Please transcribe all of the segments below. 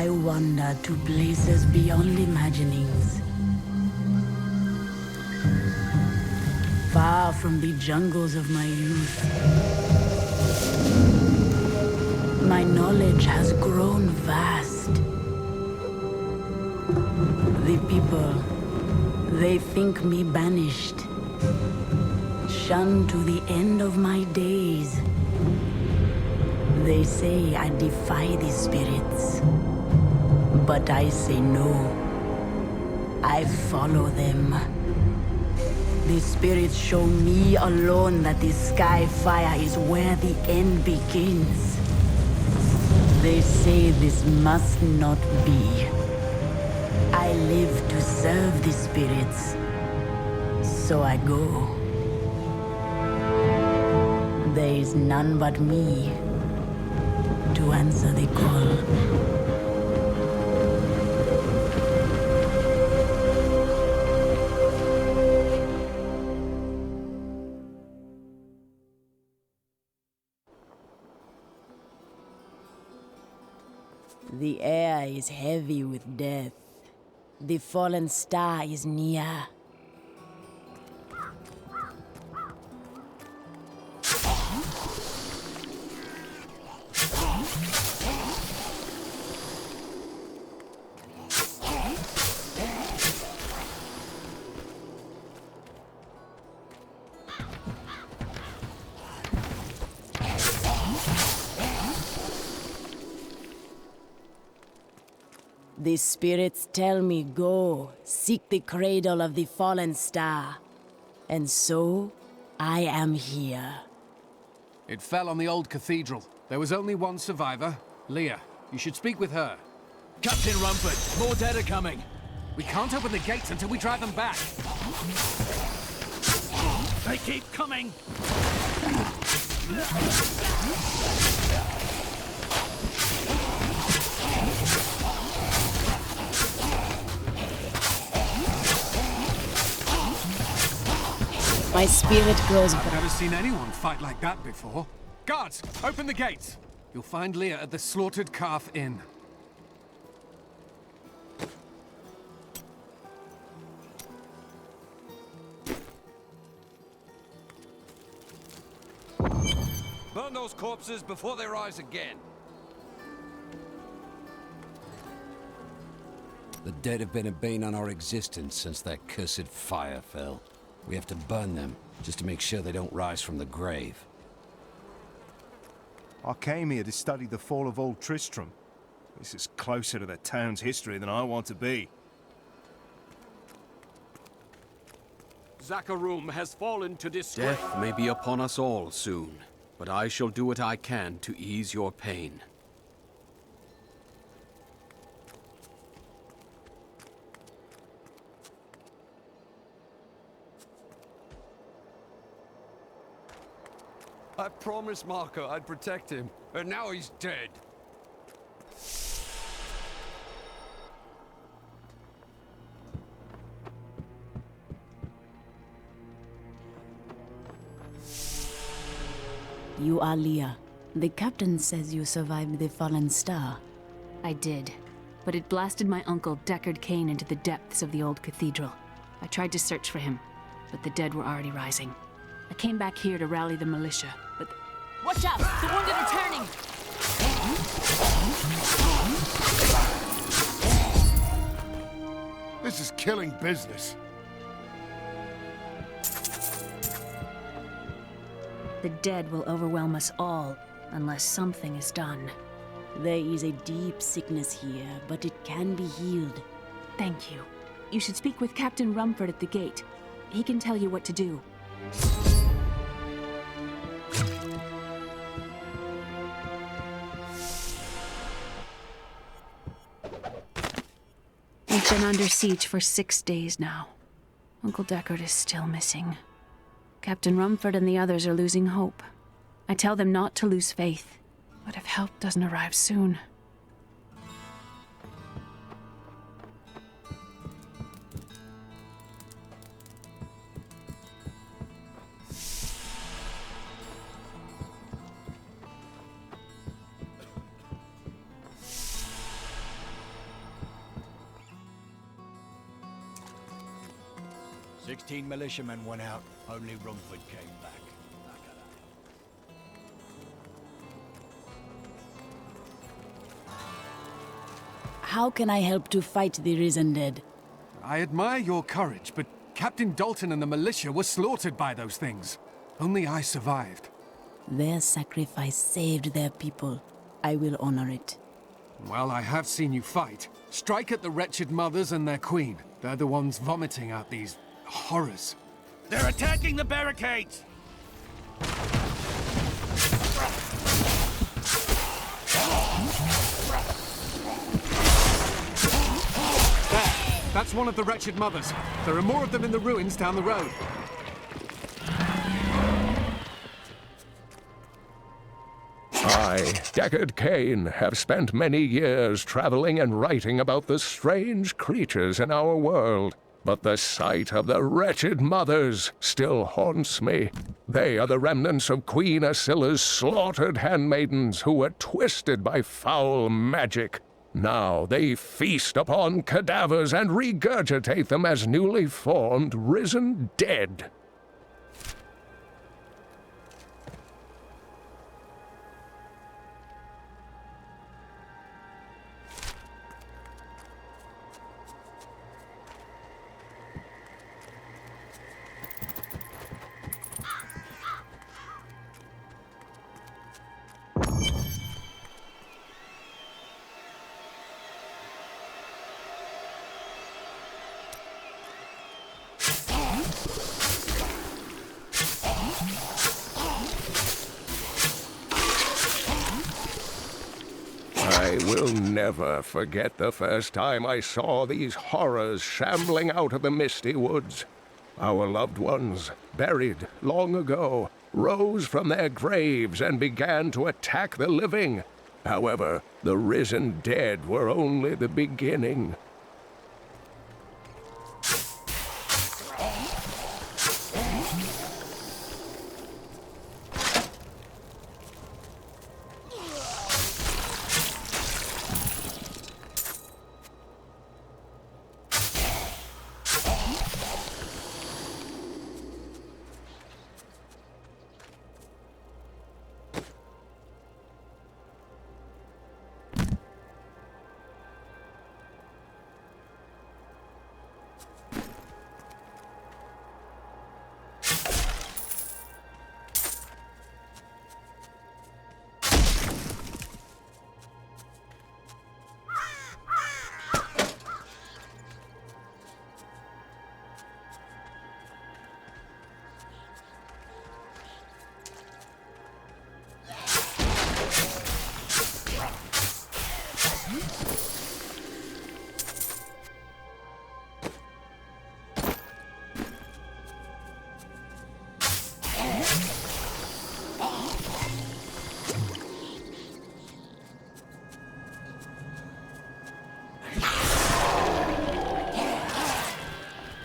I wander to places beyond imaginings. Far from the jungles of my youth. My knowledge has grown vast. The people, they think me banished. Shunned to the end of my days. They say I defy the spirits. But I say no. I follow them. The spirits show me alone that the sky fire is where the end begins. They say this must not be. I live to serve the spirits. So I go. There is none but me to answer the call. The air is heavy with death. The fallen star is near. The spirits tell me go, seek the cradle of the fallen star. And so, I am here. It fell on the old cathedral. There was only one survivor, Leah. You should speak with her. Captain Rumford, more dead are coming. We can't open the gates until we drive them back. They keep coming. My spirit grows. I've never seen anyone fight like that before. Guards, open the gates. You'll find Leah at the Slaughtered Calf Inn. Burn those corpses before they rise again. The dead have been a bane on our existence since that cursed fire fell. We have to burn them, just to make sure they don't rise from the grave. I came here to study the fall of Old Tristram. This is closer to the town's history than I want to be. Zakharum has fallen to disgrace. Death may be upon us all soon, but I shall do what I can to ease your pain. I promised Marco I'd protect him, and now he's dead. You are Leah. The captain says you survived the fallen star. I did, but it blasted my uncle Deckard Cain into the depths of the old cathedral. I tried to search for him, but the dead were already rising. I came back here to rally the militia, but... Watch out! The wounded are turning! This is killing business. The dead will overwhelm us all, unless something is done. There is a deep sickness here, but it can be healed. Thank you. You should speak with Captain Rumford at the gate. He can tell you what to do. We've been under siege for 6 days now. Uncle Deckard is still missing. Captain Rumford and the others are losing hope. I tell them not to lose faith, but if help doesn't arrive soon... 16 militiamen went out. Only Rumford came back. How can I help to fight the risen dead? I admire your courage, but Captain Dalton and the militia were slaughtered by those things. Only I survived. Their sacrifice saved their people. I will honor it. Well, I have seen you fight. Strike at the wretched mothers and their queen. They're the ones vomiting out these horrors. They're attacking the barricades! That's one of the wretched mothers. There are more of them in the ruins down the road. I, Deckard Cain, have spent many years traveling and writing about the strange creatures in our world. But the sight of the wretched mothers still haunts me. They are the remnants of Queen Asilla's slaughtered handmaidens who were twisted by foul magic. Now they feast upon cadavers and regurgitate them as newly formed, risen dead. I will never forget the first time I saw these horrors shambling out of the misty woods. Our loved ones, buried long ago, rose from their graves and began to attack the living. However, the risen dead were only the beginning.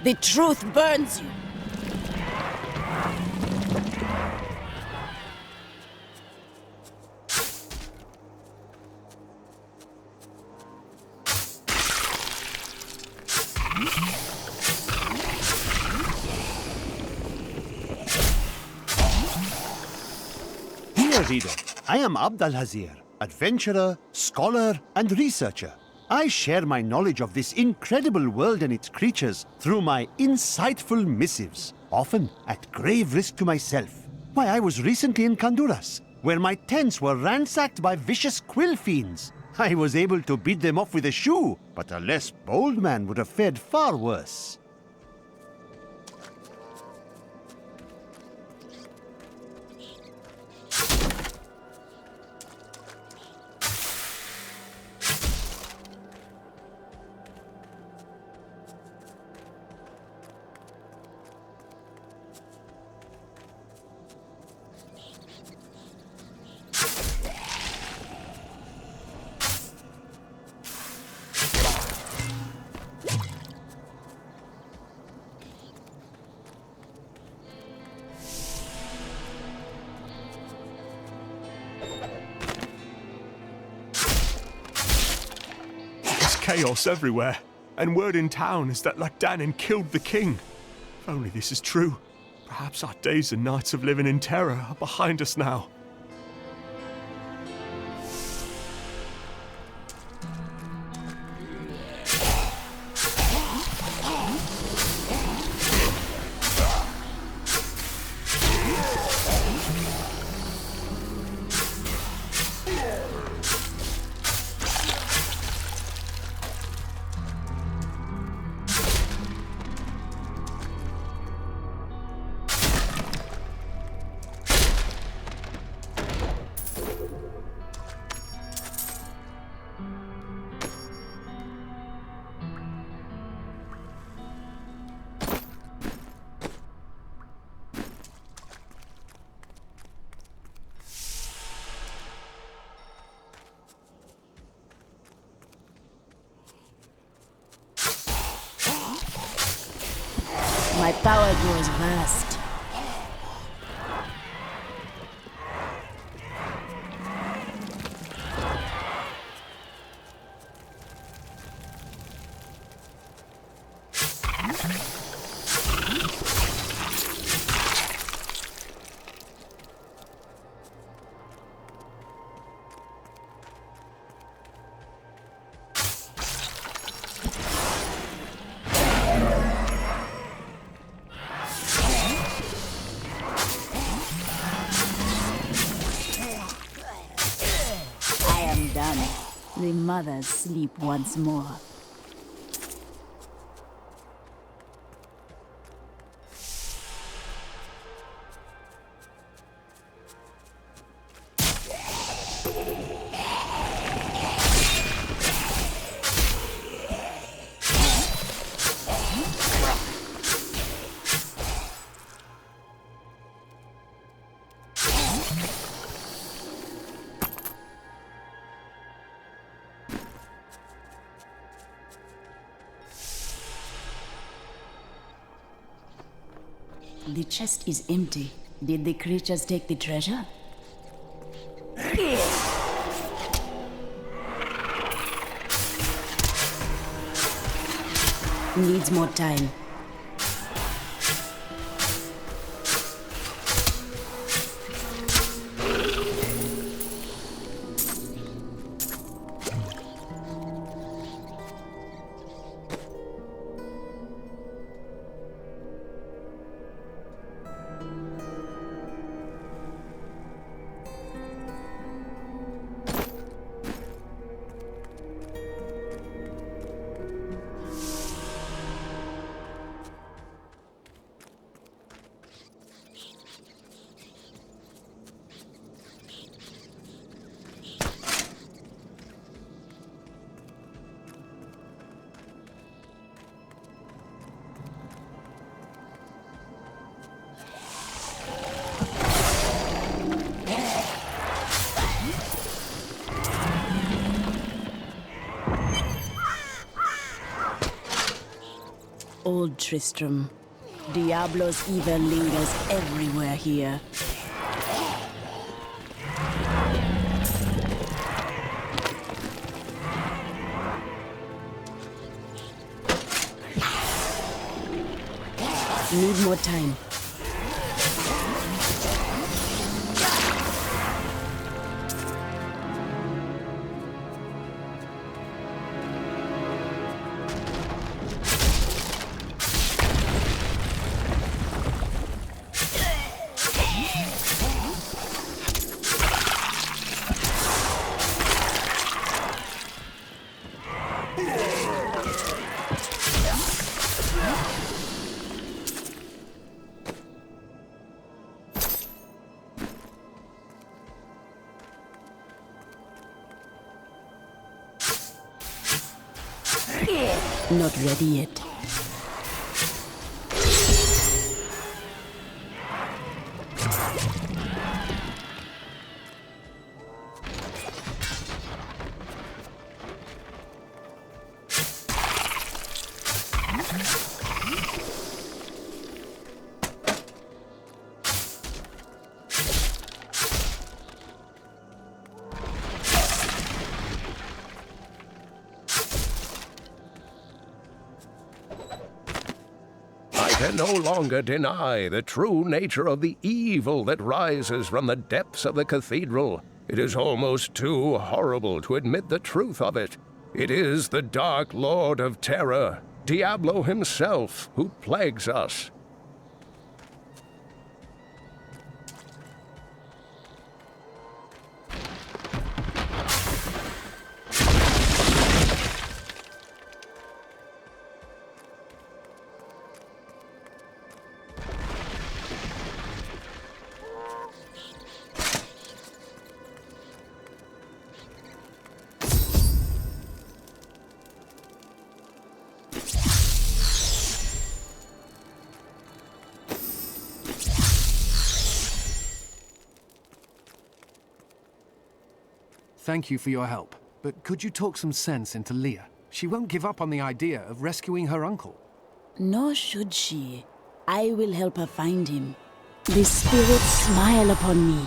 The truth burns you. Dear reader, I am Abd al-Hazir, adventurer, scholar, and researcher. I share my knowledge of this incredible world and its creatures through my insightful missives, often at grave risk to myself. Why, I was recently in Honduras, where my tents were ransacked by vicious quill fiends. I was able to beat them off with a shoe, but a less bold man would have fared far worse. Chaos everywhere, and word in town is that Lacdannen killed the king. If only this is true. Perhaps our days and nights of living in terror are behind us now. My power grows vast. Done. The mothers sleep once more. The chest is empty. Did the creatures take the treasure? Needs more time. Old Tristram. Diablo's evil lingers everywhere here. Need more time. Not ready yet. can no longer deny the true nature of the evil that rises from the depths of the cathedral. It is almost too horrible to admit the truth of it. It is the Dark Lord of Terror, Diablo himself, who plagues us. Thank you for your help, but could you talk some sense into Leah? She won't give up on the idea of rescuing her uncle. Nor should she. I will help her find him. The spirits smile upon me.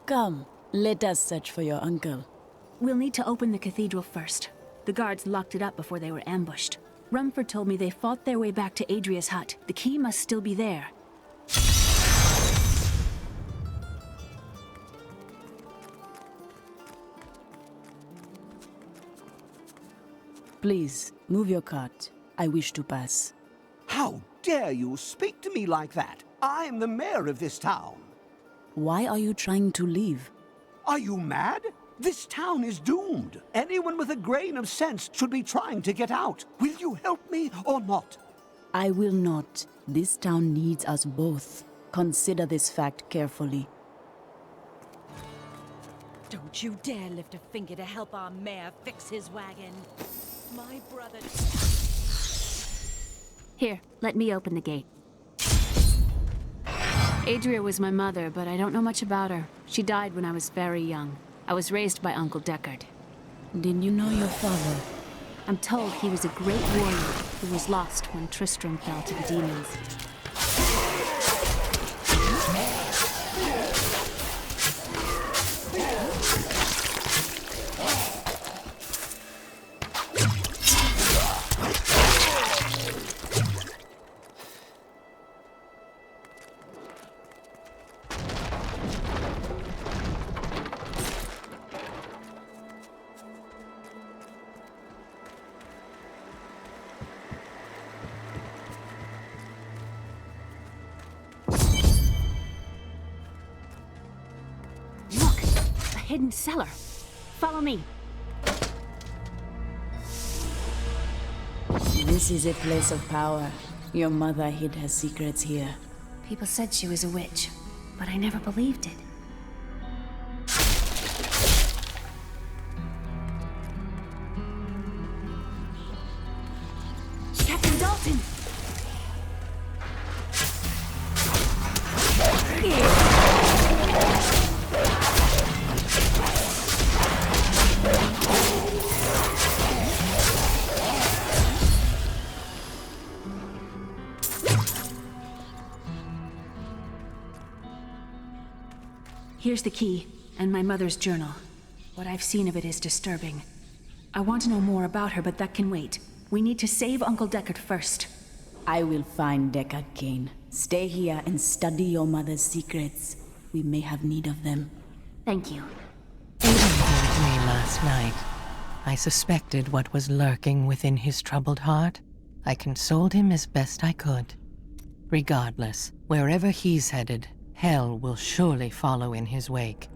Come, let us search for your uncle. We'll need to open the cathedral first. The guards locked it up before they were ambushed. Rumford told me they fought their way back to Adria's hut. The key must still be there. Please, move your cart. I wish to pass. How dare you speak to me like that? I am the mayor of this town. Why are you trying to leave? Are you mad? This town is doomed. Anyone with a grain of sense should be trying to get out. Will you help me or not? I will not. This town needs us both. Consider this fact carefully. Don't you dare lift a finger to help our mayor fix his wagon. My brother... Here, let me open the gate. Adria was my mother, but I don't know much about her. She died when I was very young. I was raised by Uncle Deckard. Did you know your father? I'm told he was a great warrior who was lost when Tristram fell to the demons. Hidden cellar. Follow me. This is a place of power. Your mother hid her secrets here. People said she was a witch, but I never believed it. Captain Dalton! Here's the key, and my mother's journal. What I've seen of it is disturbing. I want to know more about her, but that can wait. We need to save Uncle Deckard first. I will find Deckard Cain. Stay here and study your mother's secrets. We may have need of them. Thank you. Aiden told me last night. I suspected what was lurking within his troubled heart. I consoled him as best I could. Regardless, wherever he's headed, hell will surely follow in his wake.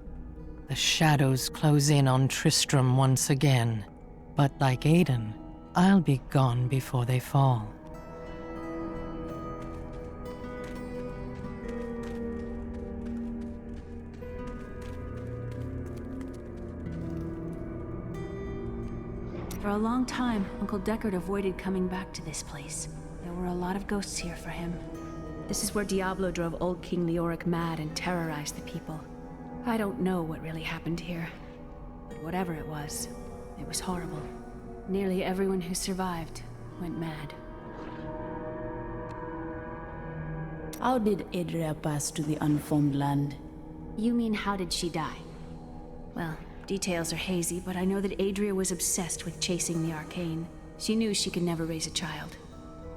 The shadows close in on Tristram once again. But like Aiden, I'll be gone before they fall. For a long time, Uncle Deckard avoided coming back to this place. There were a lot of ghosts here for him. This is where Diablo drove old King Leoric mad and terrorized the people. I don't know what really happened here, but whatever it was horrible. Nearly everyone who survived went mad. How did Adria pass to the unformed land? You mean how did she die? Well, details are hazy, but I know that Adria was obsessed with chasing the arcane. She knew she could never raise a child.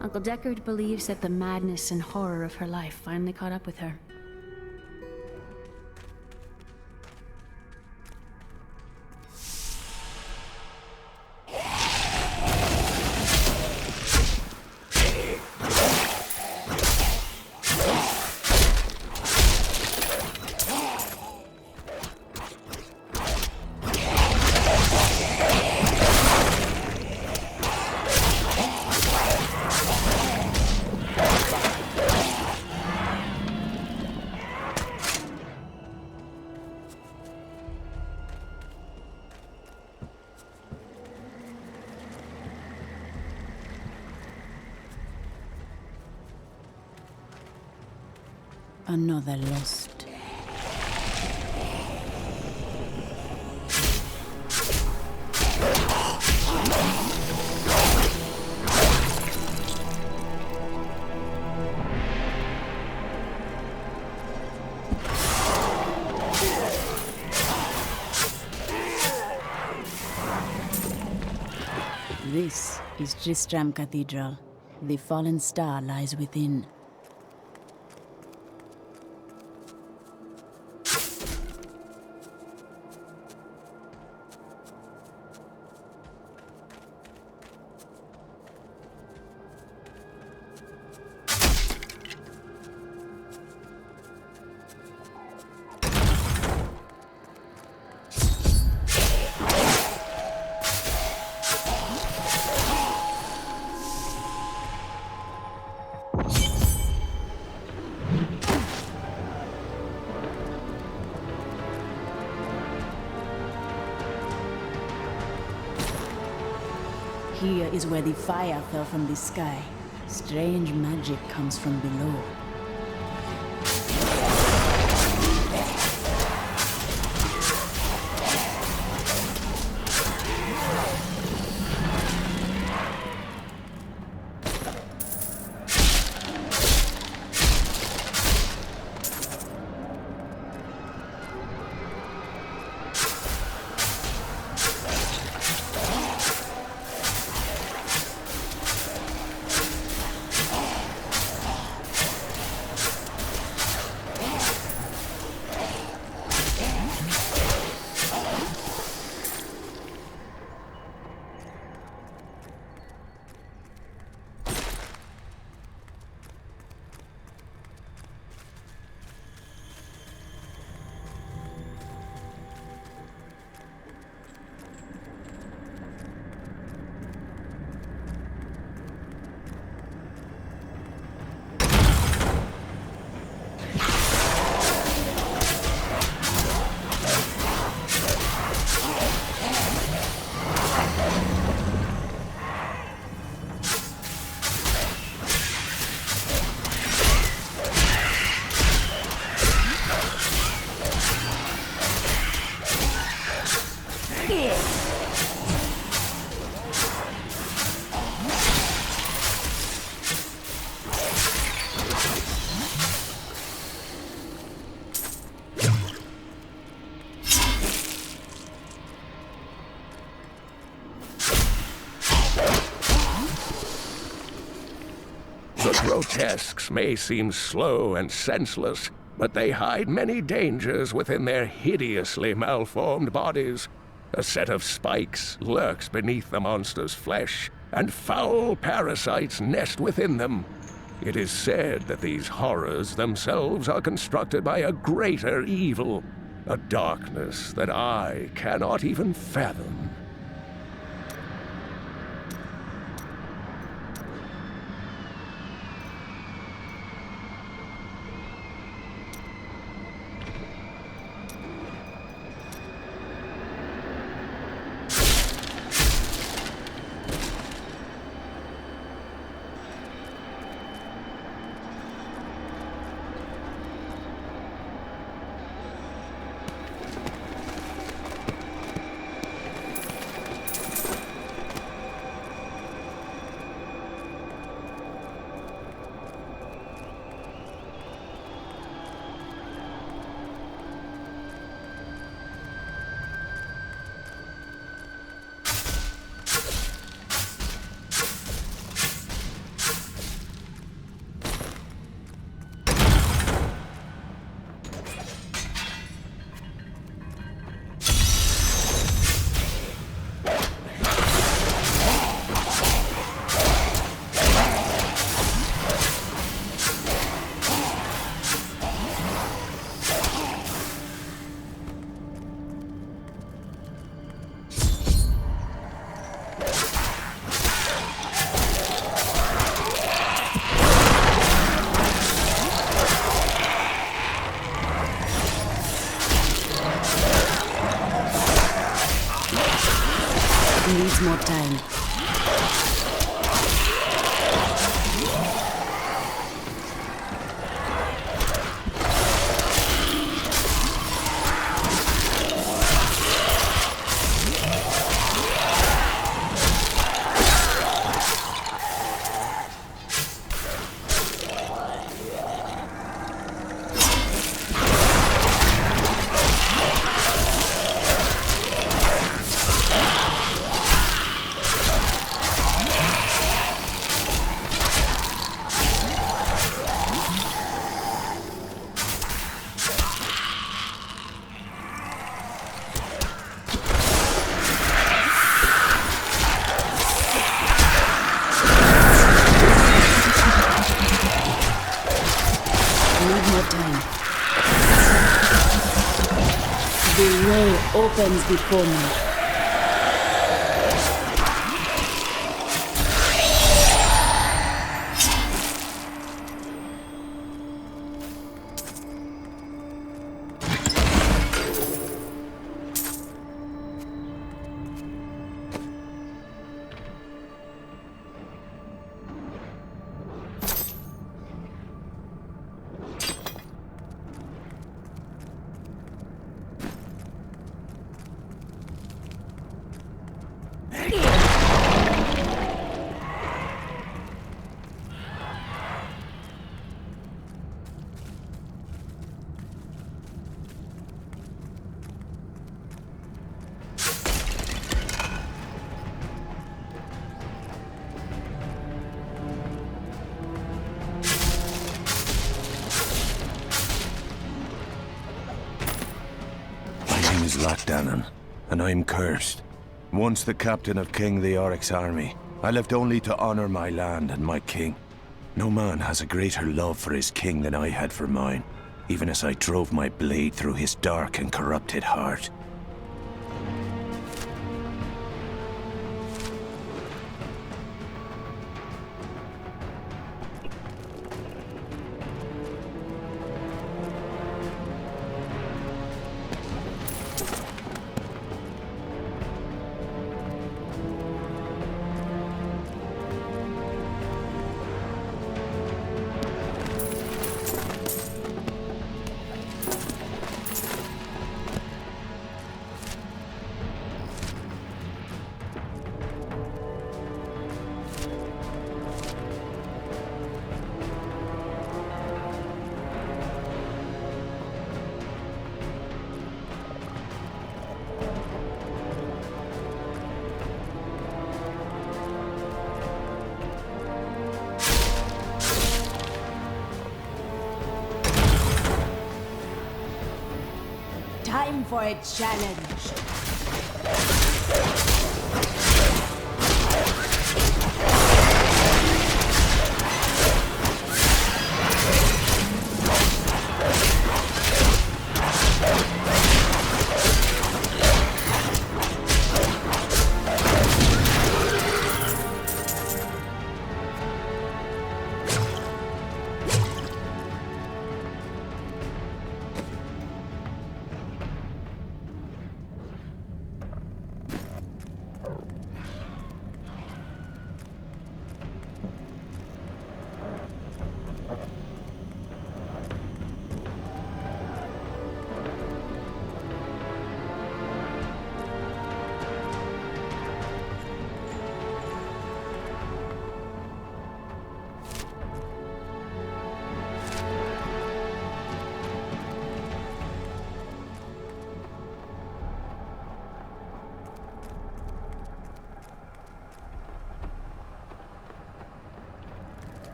Uncle Deckard believes that the madness and horror of her life finally caught up with her. Another lost. This is Tristram Cathedral. The fallen star lies within. Here is where the fire fell from the sky. Strange magic comes from below. grotesques may seem slow and senseless, but they hide many dangers within their hideously malformed bodies. A set of spikes lurks beneath the monster's flesh, and foul parasites nest within them. It is said that these horrors themselves are constructed by a greater evil, a darkness that I cannot even fathom. Needs more time. The way opens before me. Lockdown, and I'm cursed. Once the captain of King the Oryx army, I lived only to honor my land and my king. No man has a greater love for his king than I had for mine, even as I drove my blade through his dark and corrupted heart. for a challenge.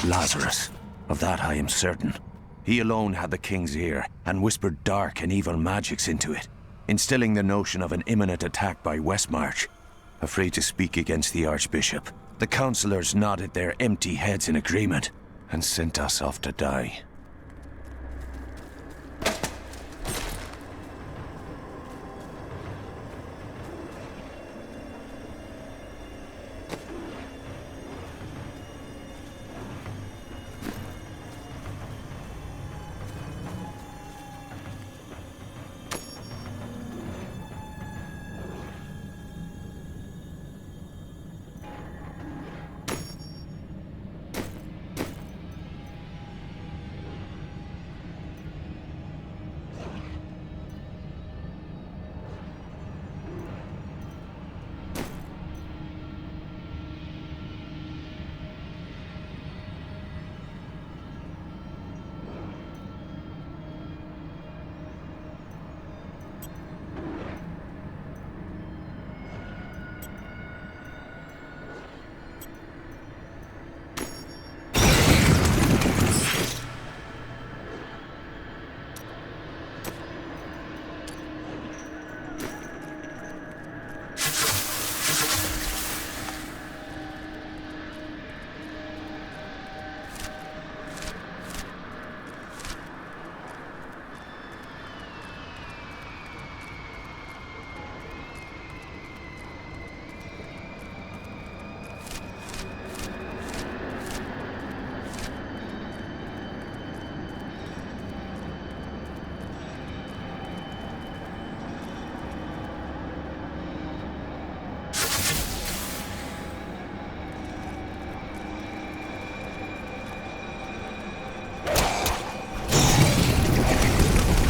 Lazarus. Of that I am certain. He alone had the king's ear, and whispered dark and evil magics into it, instilling the notion of an imminent attack by Westmarch. Afraid to speak against the Archbishop, the councillors nodded their empty heads in agreement, and sent us off to die.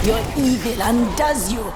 Your evil undoes you.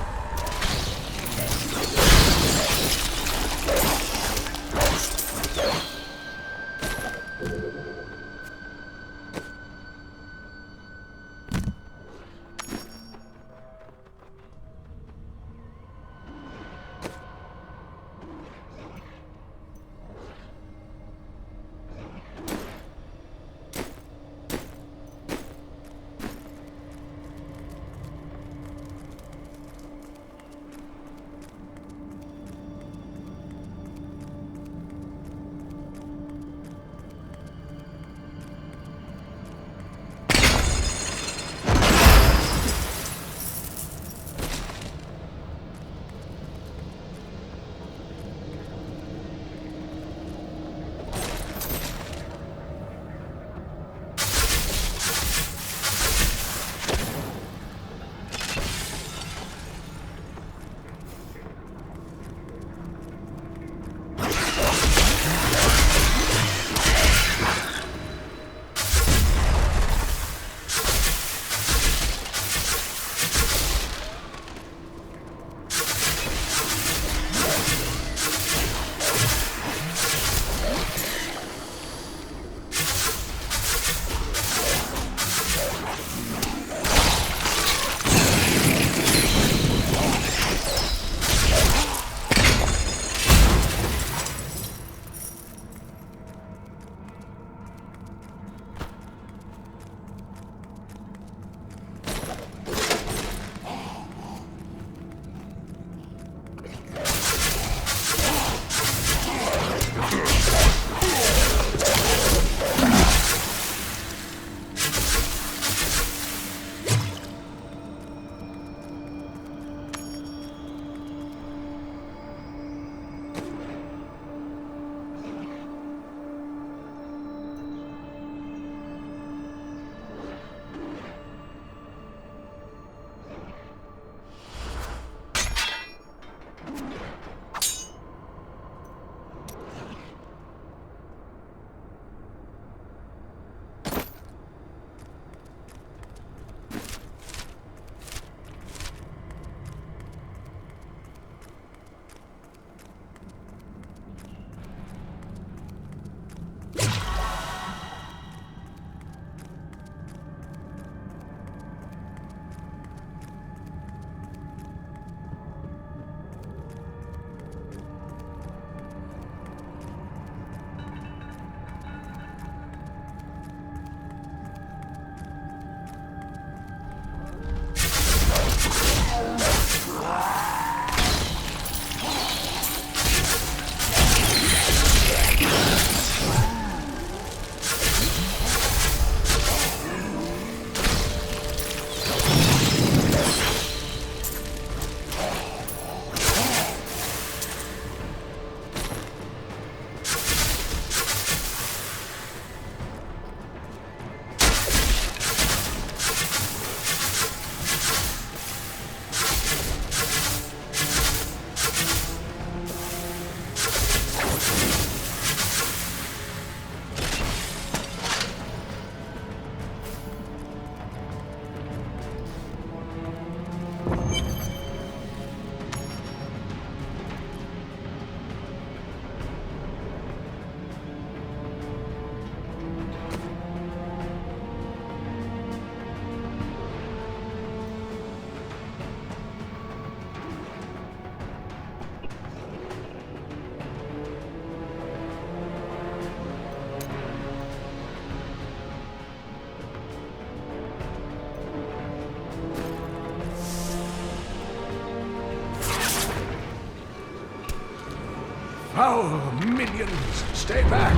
Foul minions, stay back!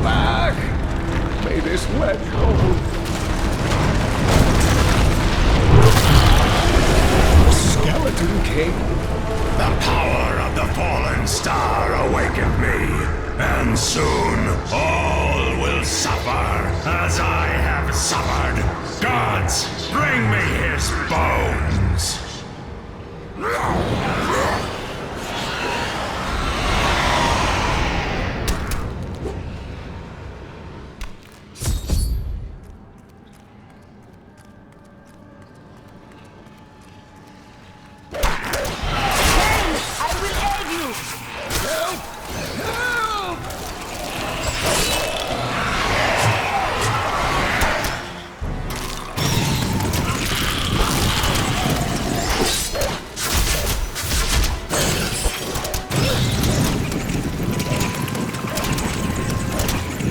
Back! May this wedge hold. Skeleton King. The power of the fallen star awakened me, and soon all will suffer as I have suffered. Gods, bring me his bones!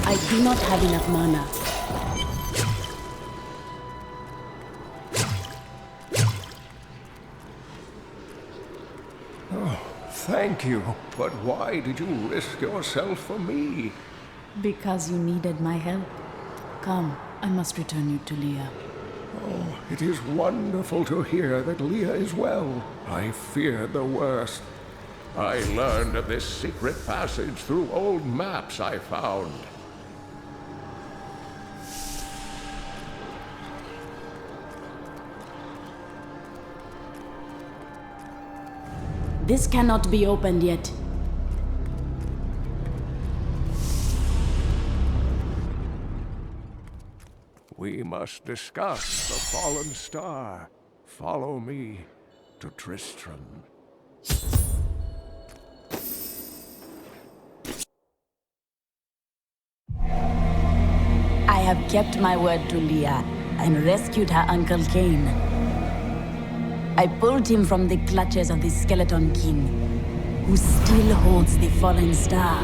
I do not have enough mana. Oh, thank you. But why did you risk yourself for me? Because you needed my help. Come, I must return you to Leah. Oh, it is wonderful to hear that Leah is well. I feared the worst. I learned of this secret passage through old maps I found. This cannot be opened yet. We must discuss the fallen star. Follow me to Tristram. I have kept my word to Leah and rescued her Uncle Cain. I pulled him from the clutches of the Skeleton King, who still holds the fallen star.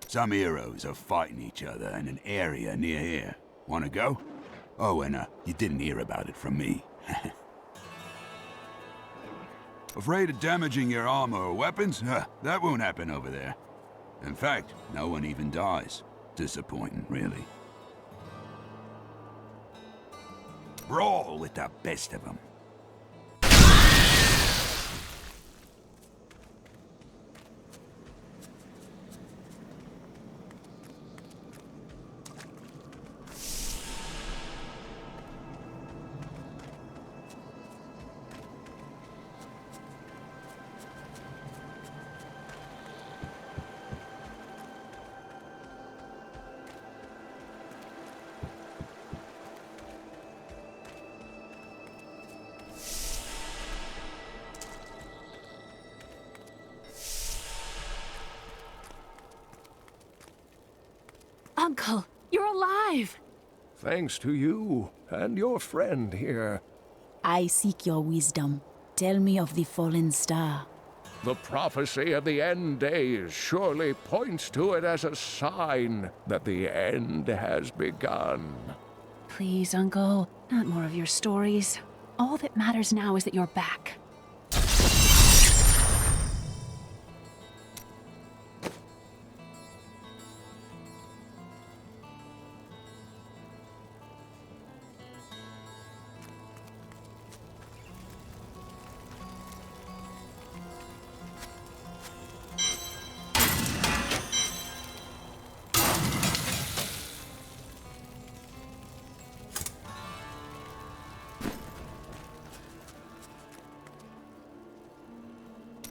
Some heroes are fighting each other in an area near here. Wanna go? Oh, and you didn't hear about it from me. Afraid of damaging your armor or weapons? That won't happen over there. In fact, no one even dies. Disappointing, really. Brawl with the best of them. Uncle, you're alive! Thanks to you and your friend here. I seek your wisdom. Tell me of the fallen star. The prophecy of the end days surely points to it as a sign that the end has begun. Please, Uncle, not more of your stories. All that matters now is that you're back.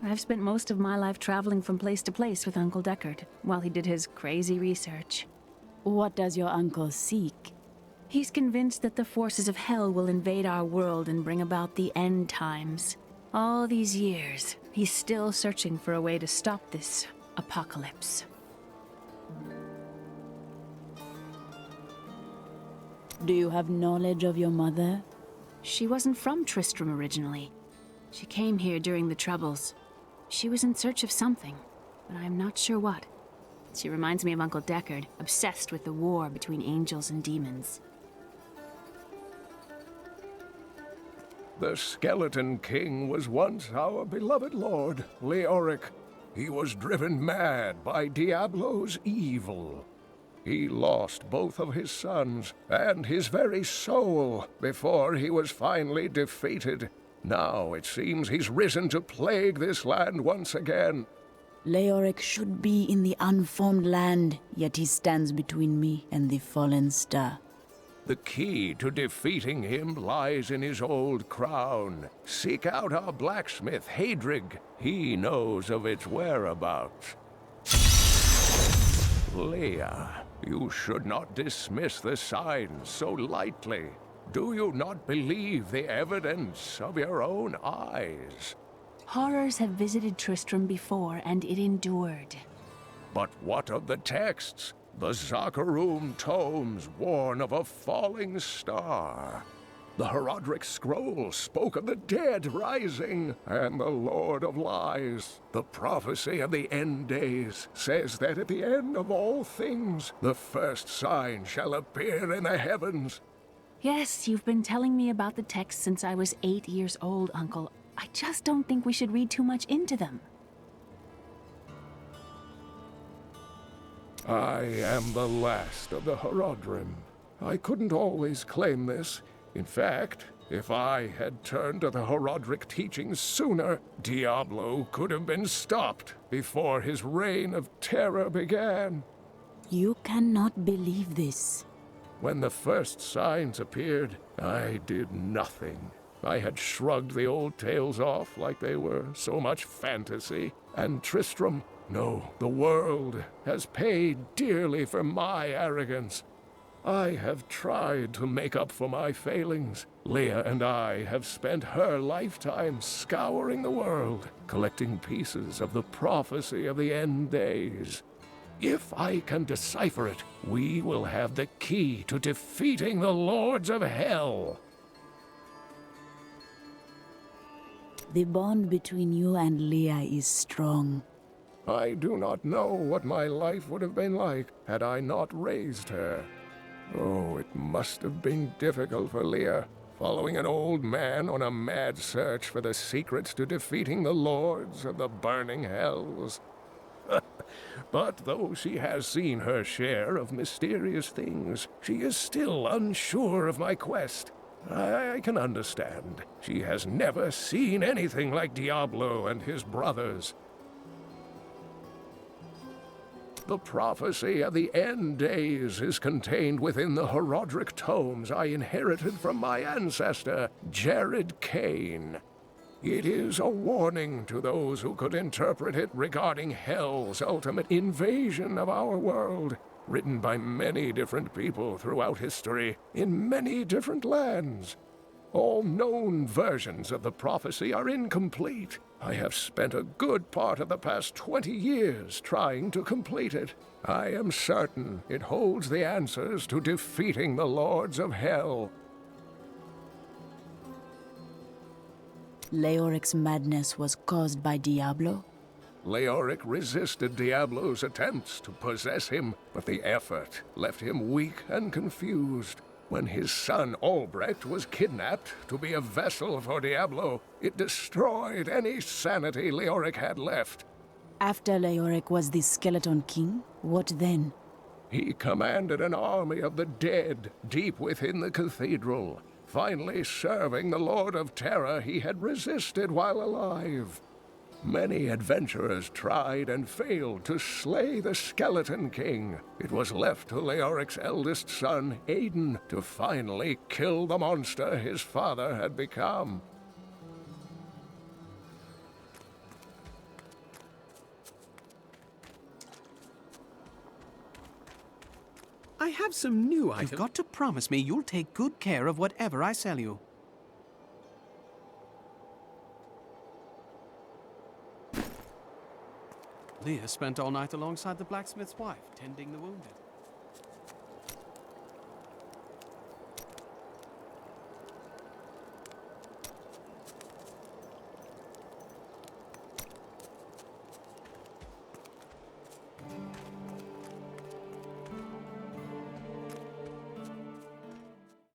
I've spent most of my life traveling from place to place with Uncle Deckard, while he did his crazy research. What does your uncle seek? He's convinced that the forces of hell will invade our world and bring about the end times. All these years, he's still searching for a way to stop this apocalypse. Do you have knowledge of your mother? She wasn't from Tristram originally. She came here during the Troubles. She was in search of something, but I'm not sure what. She reminds me of Uncle Deckard, obsessed with the war between angels and demons. The Skeleton King was once our beloved lord, Leoric. He was driven mad by Diablo's evil. He lost both of his sons and his very soul before he was finally defeated. Now it seems he's risen to plague this land once again. Leoric should be in the unformed land, yet he stands between me and the fallen star. The key to defeating him lies in his old crown. Seek out our blacksmith, Hadrig. He knows of its whereabouts. Leia, you should not dismiss the signs so lightly. Do you not believe the evidence of your own eyes? Horrors have visited Tristram before, and it endured. But what of the texts? The Zakharum tomes warn of a falling star. The Horodric scroll spoke of the dead rising, and the Lord of Lies. The prophecy of the end days says that at the end of all things, the first sign shall appear in the heavens. Yes, you've been telling me about the texts since I was 8 years old, Uncle. I just don't think we should read too much into them. I am the last of the Horodrim. I couldn't always claim this. In fact, if I had turned to the Horodric teachings sooner, Diablo could have been stopped before his reign of terror began. You cannot believe this. When the first signs appeared, I did nothing. I had shrugged the old tales off like they were so much fantasy, and Tristram, no, the world, has paid dearly for my arrogance. I have tried to make up for my failings. Leia and I have spent her lifetime scouring the world, collecting pieces of the prophecy of the end days. If I can decipher it, we will have the key to defeating the Lords of Hell. The bond between you and Leia is strong. I do not know what my life would have been like had I not raised her. Oh, it must have been difficult for Leia, following an old man on a mad search for the secrets to defeating the Lords of the Burning Hells. But though she has seen her share of mysterious things, she is still unsure of my quest. I can understand. She has never seen anything like Diablo and his brothers. The prophecy of the end days is contained within the Horodric tomes I inherited from my ancestor, Jared Kane. It is a warning to those who could interpret it regarding Hell's ultimate invasion of our world, written by many different people throughout history, in many different lands. All known versions of the prophecy are incomplete. I have spent a good part of the past 20 years trying to complete it. I am certain it holds the answers to defeating the Lords of Hell. Leoric's madness was caused by Diablo? Leoric resisted Diablo's attempts to possess him, but the effort left him weak and confused. When his son Albrecht was kidnapped to be a vessel for Diablo, it destroyed any sanity Leoric had left. After Leoric was the Skeleton King, what then? He commanded an army of the dead deep within the cathedral, finally serving the Lord of Terror he had resisted while alive. Many adventurers tried and failed to slay the Skeleton King. It was left to Leoric's eldest son, Aiden, to finally kill the monster his father had become. I have some new items. You've got to promise me you'll take good care of whatever I sell you. Leah spent all night alongside the blacksmith's wife, tending the wounded.